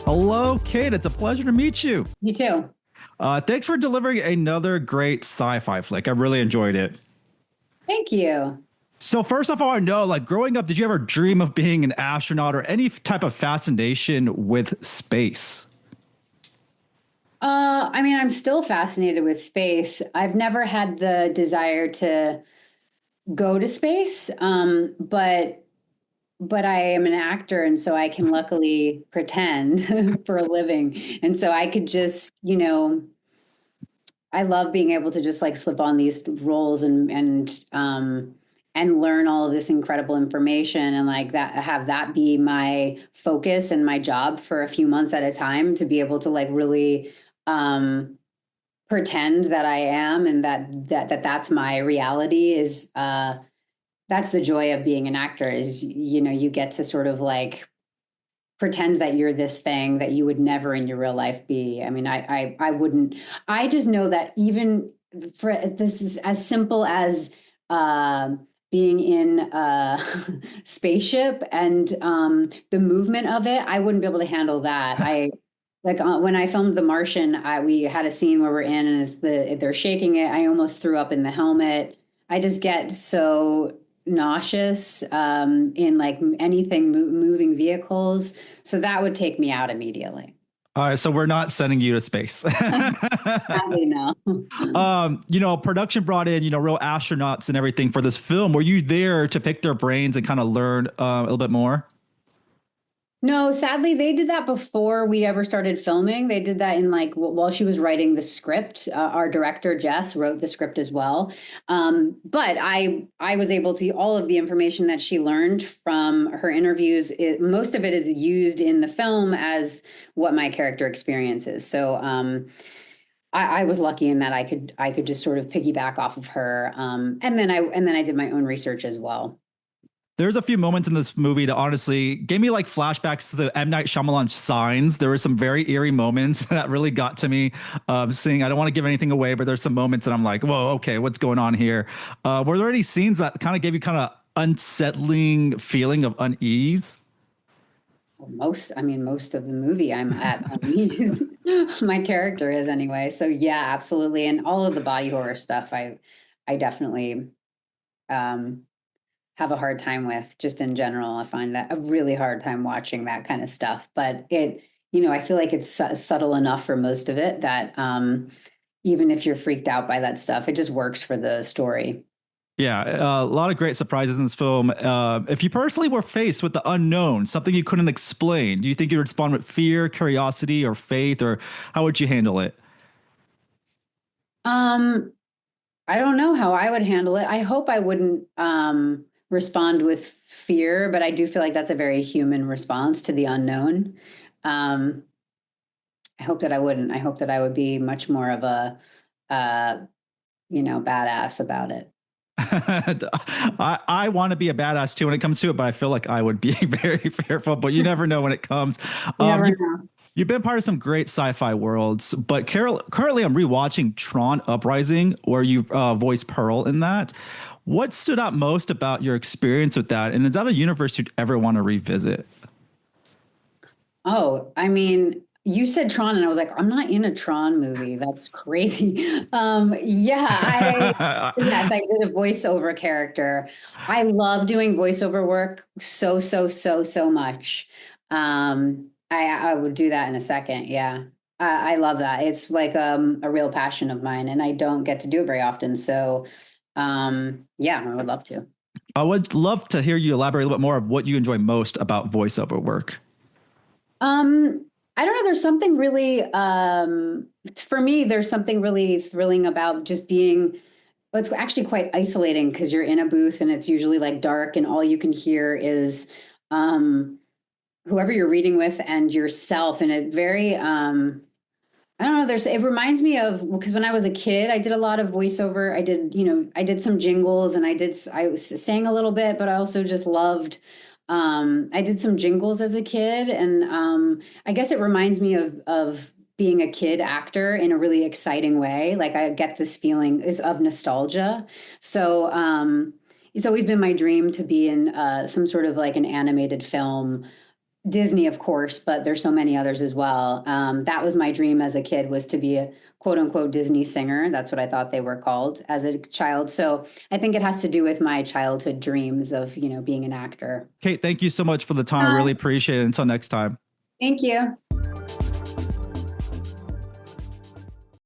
Hello, Kate. It's a pleasure to meet you. You too. Thanks for delivering another great sci-fi flick. I really enjoyed it. Thank you. So first off, I want to know, like growing up, did you ever dream of being an astronaut or any type of fascination with space? I'm still fascinated with space. I've never had the desire to go to space, but I am an actor, and so I can luckily pretend for a living. And so I could just, I love being able to just like slip on these roles and learn all of this incredible information and like that have that be my focus and my job for a few months at a time to be able to like really um pretend that I am and that's my reality is that's the joy of being an actor is you get to sort of like pretend that you're this thing that you would never in your real life be. I mean, I wouldn't. I just know that even for this is as simple as being in a spaceship and the movement of it. I wouldn't be able to handle that. I like when I filmed The Martian, we had a scene where we're in and they're shaking it. I almost threw up in the helmet. I just get so nauseous in like anything moving vehicles. So that would take me out immediately. All right, so we're not sending you to space. Sadly, no. Production brought in, real astronauts and everything for this film. Were you there to pick their brains and kind of learn a little bit more? No, sadly, they did that before we ever started filming. They did that in like while she was writing the script. Our director Jess wrote the script as well. But I was able to all of the information that she learned from her interviews. Most of it is used in the film as what my character experiences. So I was lucky in that I could just sort of piggyback off of her. And then I did my own research as well. There's a few moments in this movie that honestly gave me like flashbacks to the M. Night Shyamalan Signs. There were some very eerie moments that really got to me. Seeing, I don't want to give anything away, but there's some moments that I'm like, whoa, okay, what's going on here? Were there any scenes that kind of gave you kind of unsettling feeling of unease? Most of the movie I'm at unease. My character is anyway. So yeah, absolutely. And all of the body horror stuff, I definitely um have a hard time with just in general. I find that a really hard time watching that kind of stuff. But I feel like it's subtle enough for most of it that even if you're freaked out by that stuff, it just works for the story. Yeah, a lot of great surprises in this film. If you personally were faced with the unknown, something you couldn't explain, do you think you'd respond with fear, curiosity, or faith, or how would you handle it? Um, I don't know how I would handle it. I hope I wouldn't respond with fear, but I do feel like that's a very human response to the unknown. Um, I hope that I wouldn't. I hope that I would be much more of a, uh, badass about it. I want to be a badass too when it comes to it, but I feel like I would be very fearful. But you never know when it comes. You Um, never you, know. you've been part of some great sci-fi worlds, but currently I'm rewatching Tron Uprising, where you voice Perl in that. What stood out most about your experience with that, and is that a universe you'd ever want to revisit? Oh, you said Tron, and I was like, I'm not in a Tron movie. That's crazy. Yeah, yes, I did a voiceover character. I love doing voiceover work so, so, so, so much. I would do that in a second. Yeah. I love that. It's like a real passion of mine, and I don't get to do it very often. So, yeah, I would love to. I would love to hear you elaborate a little bit more of what you enjoy most about voiceover work. I don't know. There's something really, for me, there's something really thrilling about just being, well, it's actually quite isolating because you're in a booth and it's usually like dark and all you can hear is um, whoever you're reading with and yourself. And it's very, I don't know, it reminds me of, because when I was a kid, I did a lot of voiceover. I did some jingles and sang a little bit, but I also just loved, I did some jingles as a kid. And I guess it reminds me of being a kid actor in a really exciting way. Like I get this feeling is of nostalgia. So it's always been my dream to be in some sort of like an animated film Disney, of course, but there's so many others as well. That was my dream as a kid, was to be a quote unquote Disney singer. That's what I thought they were called as a child. So I think it has to do with my childhood dreams of, being an actor. Kate, thank you so much for the time. I really appreciate it. Until next time. Thank you.